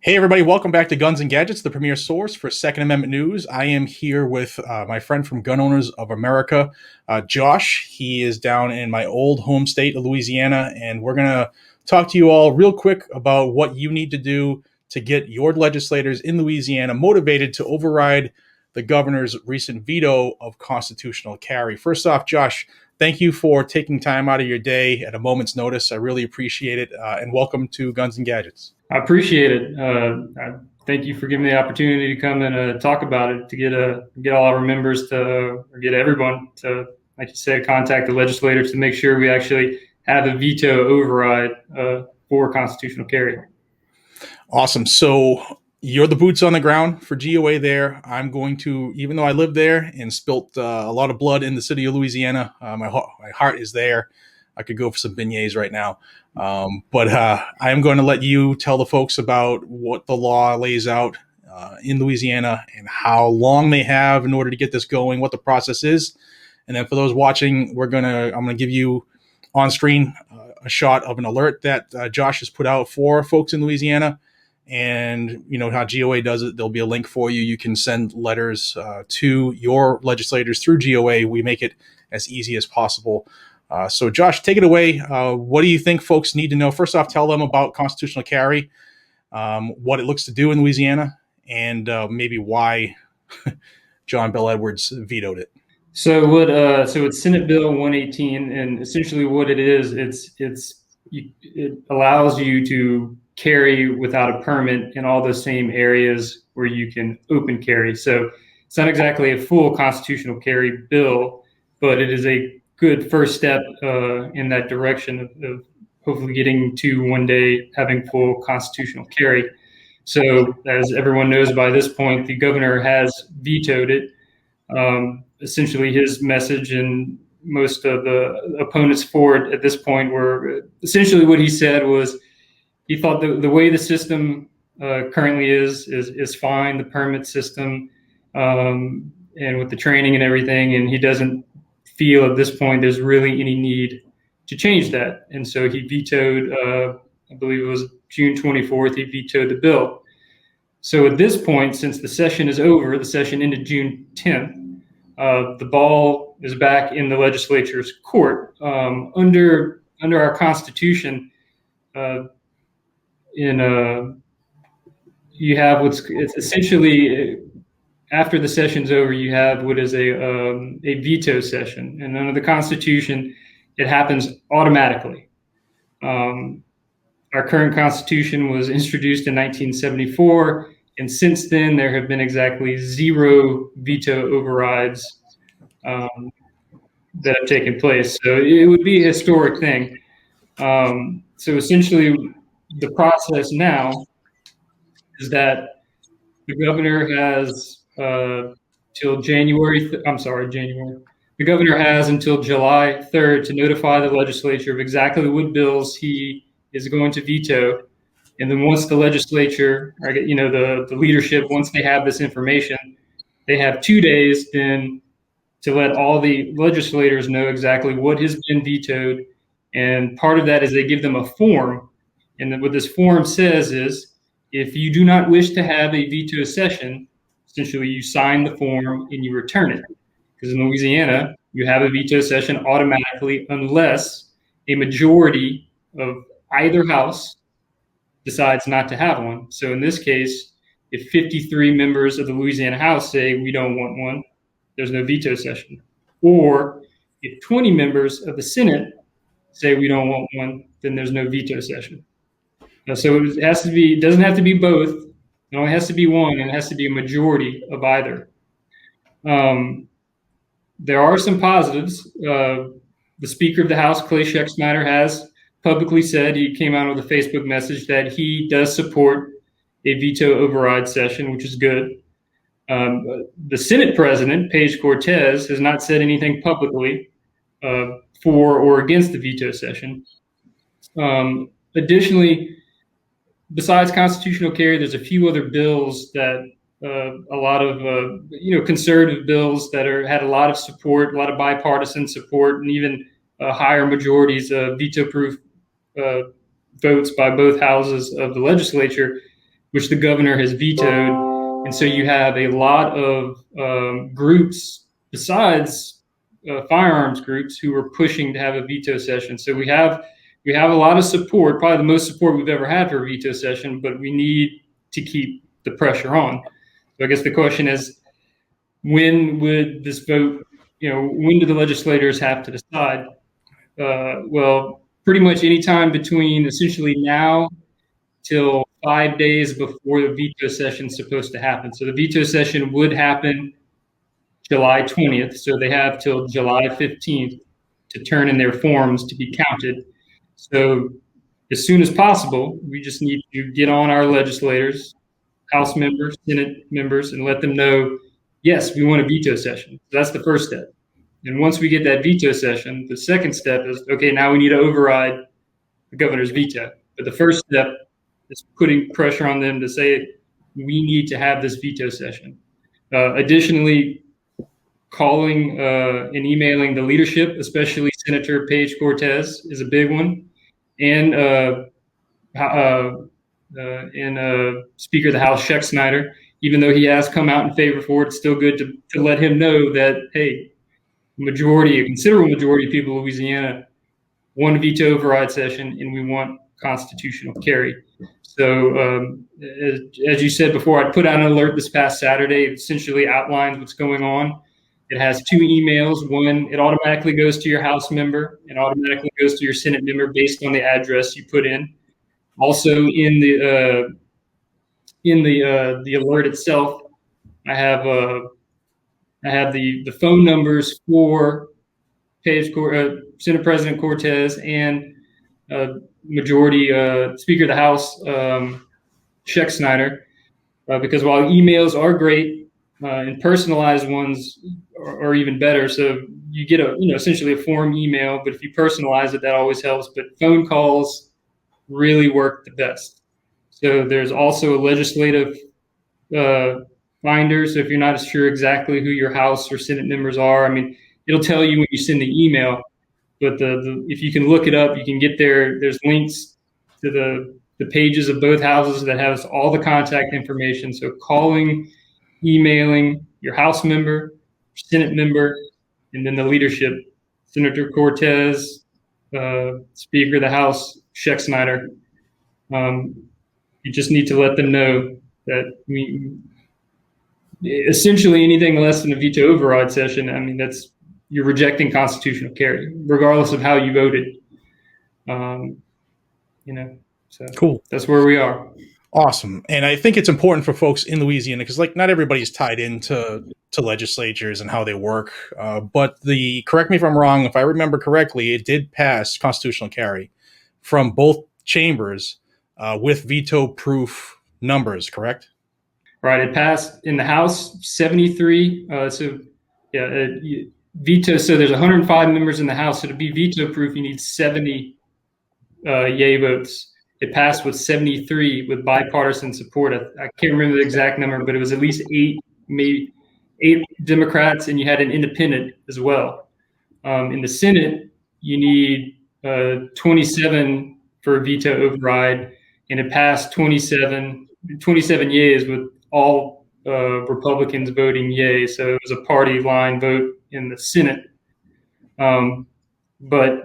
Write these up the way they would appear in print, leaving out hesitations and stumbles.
Hey, everybody, welcome back to Guns and Gadgets, the premier source for Second Amendment news. I am here with my friend from Gun Owners of America, Josh. He is down in my old home state of Louisiana, and we're going to talk to you all real quick about what you need to do to get your legislators in Louisiana motivated to override the governor's recent veto of constitutional carry. First off, Josh, thank you for taking time out of your day at a moment's notice. I really appreciate it, and welcome to Guns and Gadgets. I appreciate it. I thank you for giving me the opportunity to come and talk about it, to get all our members or get everyone to, like you said, contact the legislators to make sure we actually have a veto override for constitutional carry. Awesome. So you're the boots on the ground for GOA there. I'm going to, even though I live there and spilt a lot of blood in the city of Louisiana, my heart is there. I could go for some beignets right now. But I am going to let you tell the folks about what the law lays out in Louisiana and how long they have in order to get this going, what the process is. And then for those watching, I'm going to give you on screen a shot of an alert that Josh has put out for folks in Louisiana. And you know how GOA does it. There'll be a link for you. You can send letters to your legislators through GOA. We make it as easy as possible. So Josh, take it away. What do you think folks need to know? First off, tell them about constitutional carry, what it looks to do in Louisiana, and maybe why John Bel Edwards vetoed it. So it's Senate Bill 118, and essentially what it is, it allows you to carry without a permit in all the same areas where you can open carry. So it's not exactly a full constitutional carry bill, but it is a good first step in that direction of hopefully getting to one day having full constitutional carry. So as everyone knows by this point, the governor has vetoed it. Essentially his message and most of the opponents for it at this point were essentially what he said was he thought the way the system currently is fine, the permit system, and with the training and everything, and he doesn't feel at this point there's really any need to change that. And so he vetoed, I believe it was June 24th, he vetoed the bill. So at this point, since the session is over, the session ended June 10th, the ball is back in the legislature's court. Under our Constitution, you have it's essentially after the session's over, you have what is a veto session, and under the Constitution, it happens automatically. Our current Constitution was introduced in 1974, and since then there have been exactly 0 veto overrides that have taken place. So it would be a historic thing. So essentially, the process now is that the governor has till January. The governor has until July 3rd to notify the legislature of exactly what bills he is going to veto. And then once the legislature, or the leadership, once they have this information, they have 2 days then to let all the legislators know exactly what has been vetoed. And part of that is they give them a form. And then what this form says is, if you do not wish to have a veto session, essentially you sign the form and you return it. Because in Louisiana, you have a veto session automatically unless a majority of either house decides not to have one. So in this case, if 53 members of the Louisiana House say we don't want one, there's no veto session. Or if 20 members of the Senate say we don't want one, then there's no veto session. So it doesn't have to be both. It only has to be one, and it has to be a majority of either. There are some positives. The Speaker of the House, Clay Shexmatter, has publicly said, he came out with a Facebook message that he does support a veto override session, which is good. The Senate President, Paige Cortez, has not said anything publicly for or against the veto session. Additionally, besides constitutional carry, there's a few other bills that a lot of conservative bills that had a lot of support, a lot of bipartisan support, and even higher majorities of veto-proof votes by both houses of the legislature which the governor has vetoed. And so you have a lot of groups besides firearms groups who are pushing to have a veto session. So we have a lot of support, probably the most support we've ever had for a veto session, but we need to keep the pressure on. So I guess the question is, when would this vote, when do the legislators have to decide? Well, pretty much any time between essentially now till 5 days before the veto session is supposed to happen. So the veto session would happen July 20th. So they have till July 15th to turn in their forms to be counted. So as soon as possible, we just need to get on our legislators, House members, Senate members, and let them know, yes, we want a veto session. So that's the first step. And once we get that veto session, the second step is, okay, now we need to override the governor's veto. But the first step is putting pressure on them to say, we need to have this veto session. Additionally, calling and emailing the leadership, especially Senator Paige Cortez, is a big one, and Speaker of the House Sheck Snyder. Even though he has come out in favor for it, it's still good to let him know that, hey, a considerable majority of people in Louisiana want a veto override session, and we want constitutional carry. So, as you said before, I put out an alert this past Saturday. It essentially outlines what's going on. It has two emails. One, it automatically goes to your House member and automatically goes to your Senate member based on the address you put in. Also, in the alert itself, I have the phone numbers for Senate President Cortez and Majority Speaker of the House Sheck Snyder, because while emails are great and personalized ones are even better. So you get essentially a form email, but if you personalize it, that always helps. But phone calls really work the best. So there's also a legislative finder. So if you're not sure exactly who your House or Senate members are, I mean, it'll tell you when you send the email. But if you can look it up, you can get there. There's links to the pages of both houses that has all the contact information. So calling, emailing your House member, Senate member, and then the leadership, Senator Cortez, Speaker of the House, Sheck Snyder. You just need to let them know that essentially anything less than a veto override session, I mean, you're rejecting constitutional carry, regardless of how you voted. So Cool. That's where we are. Awesome. And I think it's important for folks in Louisiana because, not everybody's tied into legislatures and how they work. But correct me if I'm wrong, if I remember correctly, it did pass constitutional carry from both chambers with veto-proof numbers, correct? Right. It passed in the House 73. Veto. So there's 105 members in the House. So to be veto-proof, you need 70 yay votes. It passed with 73 with bipartisan support. I can't remember the exact number, but it was at least maybe eight Democrats, and you had an independent as well. In the Senate, you need 27 for a veto override, and it passed 27 yays with all Republicans voting yay. So it was a party line vote in the Senate. But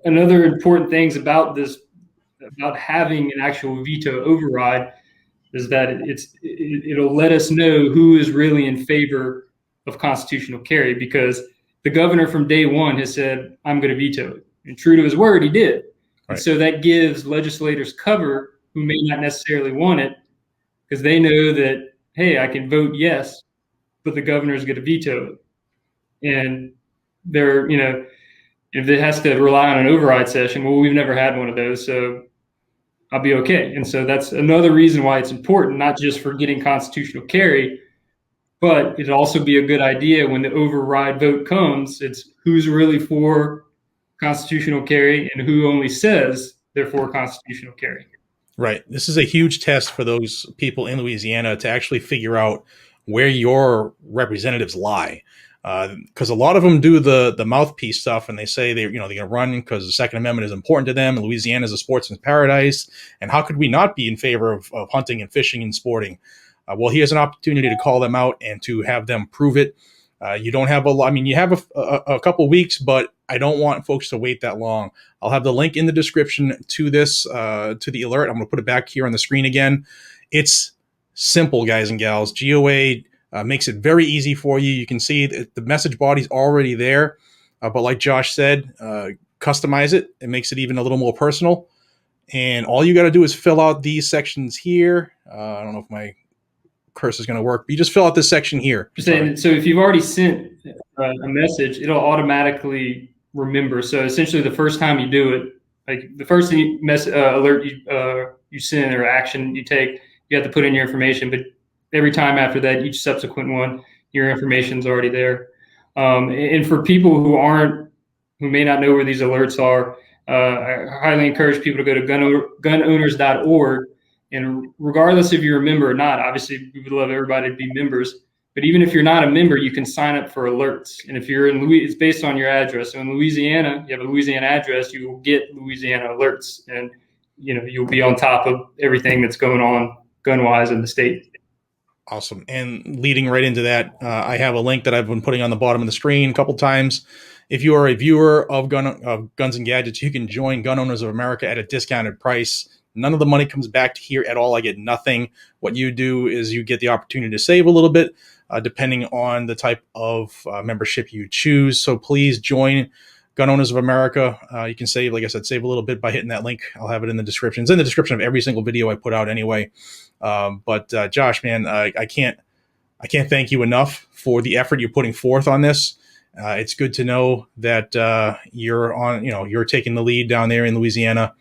another important things about having an actual veto override is that it'll let us know who is really in favor of constitutional carry, because the governor from day one has said, I'm going to veto it. And true to his word, he did. Right. And so that gives legislators cover who may not necessarily want it, because they know that, hey, I can vote yes, but the governor's going to veto it. And if it has to rely on an override session, well, we've never had one of those, so I'll be okay. And so that's another reason why it's important, not just for getting constitutional carry, but it'd also be a good idea when the override vote comes, it's who's really for constitutional carry and who only says they're for constitutional carry. Right. This is a huge test for those people in Louisiana to actually figure out where your representatives lie. because a lot of them do the mouthpiece stuff, and they say they're going to run because the Second Amendment is important to them, and Louisiana is a sportsman's paradise, and how could we not be in favor of hunting and fishing and sporting? Well, here's an opportunity to call them out and to have them prove it. You don't have you have a couple weeks, but I don't want folks to wait that long. I'll have the link in the description to this, to the alert. I'm going to put it back here on the screen again. It's simple, guys and gals. GOA makes it very easy for you. You can see that the message body's already there, but like Josh said, customize it. It makes it even a little more personal. And all you got to do is fill out these sections here. I don't know if my cursor is going to work, but you just fill out this section here. So if you've already sent a message, it'll automatically remember. So essentially, the first time you do it, like the first alert you send or action you take, you have to put in your information, but every time after that, each subsequent one, your information's already there. And for people who may not know where these alerts are, I highly encourage people to go to gunowners.org. And regardless if you're a member or not, obviously we would love everybody to be members. But even if you're not a member, you can sign up for alerts. And if you're in it's based on your address. So in Louisiana, you have a Louisiana address, you will get Louisiana alerts, and you'll be on top of everything that's going on gun-wise in the state. Awesome. And leading right into that, I have a link that I've been putting on the bottom of the screen a couple times. If you are a viewer of Guns and Gadgets, you can join Gun Owners of America at a discounted price. None of the money comes back to here at all. I get nothing. What you do is you get the opportunity to save a little bit, depending on the type of membership you choose. So please join Gun Owners of America. You can save, like I said, save a little bit by hitting that link. I'll have it in the description. It's in the description of every single video I put out anyway. But Josh, man, I can't thank you enough for the effort you're putting forth on this. It's good to know that you're taking the lead down there in Louisiana.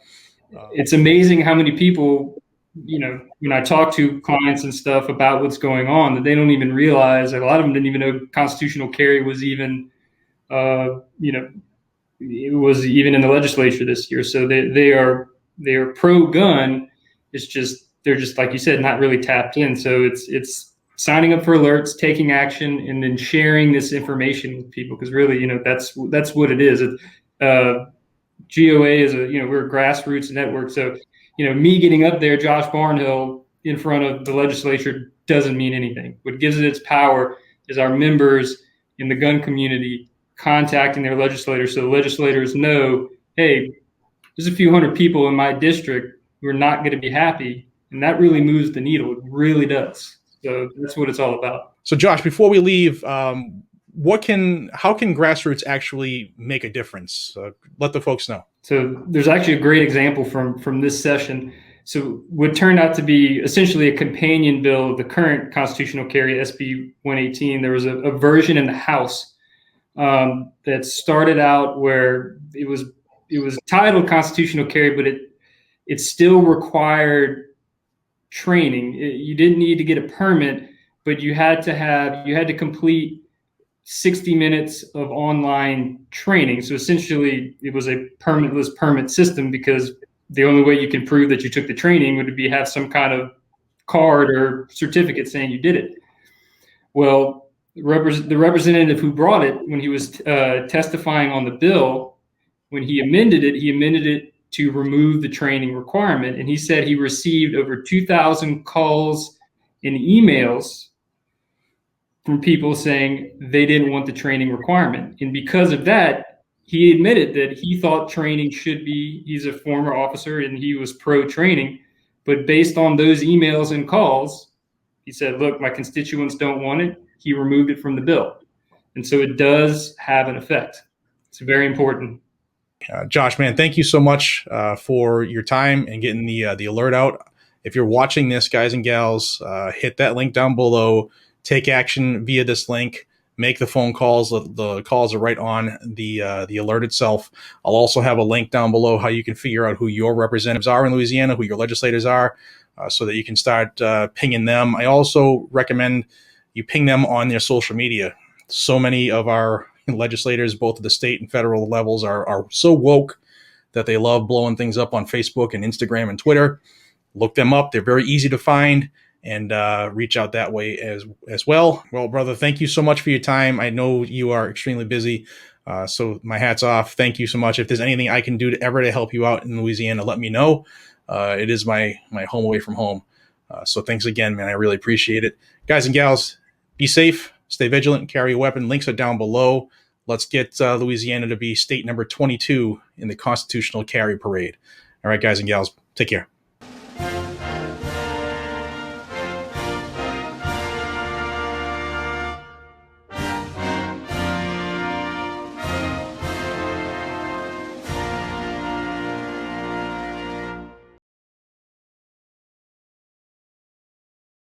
It's amazing how many people, when I talk to clients and stuff about what's going on, that they don't even realize. A lot of them didn't even know constitutional carry was even, it was even in the legislature this year. So they are pro-gun. It's just they're just, like you said, not really tapped in. So it's signing up for alerts, taking action, and then sharing this information with people, because really, that's what it is. GOA is we're a grassroots network. So, me getting up there, Josh Barnhill, in front of the legislature doesn't mean anything. What gives it its power is our members in the gun community contacting their legislators, so the legislators know, hey, there's a few hundred people in my district who are not going to be happy, and that really moves the needle. It really does. So that's what it's all about. So Josh, before we leave, how can grassroots actually make a difference? Let the folks know. So there's actually a great example from this session. So what turned out to be essentially a companion bill of the current constitutional carry, SB 118, there was a version in the House that started out where it was titled constitutional carry, but it still required training. You didn't need to get a permit, but you had to complete 60 minutes of online training. So essentially it was a permitless permit system, because the only way you can prove that you took the training would be have some kind of card or certificate saying you did it. Well, the representative who brought it, when he was testifying on the bill, when he amended it to remove the training requirement. And he said he received over 2,000 calls and emails from people saying they didn't want the training requirement. And because of that, he admitted that he thought training should be, he's a former officer and he was pro-training, but based on those emails and calls, he said, look, my constituents don't want it. He removed it from the bill. And so it does have an effect. It's very important. Josh, man, thank you so much for your time and getting the alert out. If you're watching this, guys and gals, hit that link down below. Take action via this link. Make the phone calls. The calls are right on the alert itself. I'll also have a link down below how you can figure out who your representatives are in Louisiana, who your legislators are, so that you can start pinging them. I also recommend you ping them on their social media. So many of our legislators, both at the state and federal levels, are so woke that they love blowing things up on Facebook and Instagram and Twitter. Look them up. They're very easy to find. and reach out that way as well. Well, brother, thank you so much for your time. I know you are extremely busy. So my hat's off. Thank you so much. If there's anything I can do to help you out in Louisiana, let me know. It is my home away from home. So thanks again, man. I really appreciate it. Guys and gals, be safe, stay vigilant, carry a weapon. Links are down below. Let's get Louisiana to be state number 22 in the Constitutional Carry Parade. All right, guys and gals, take care.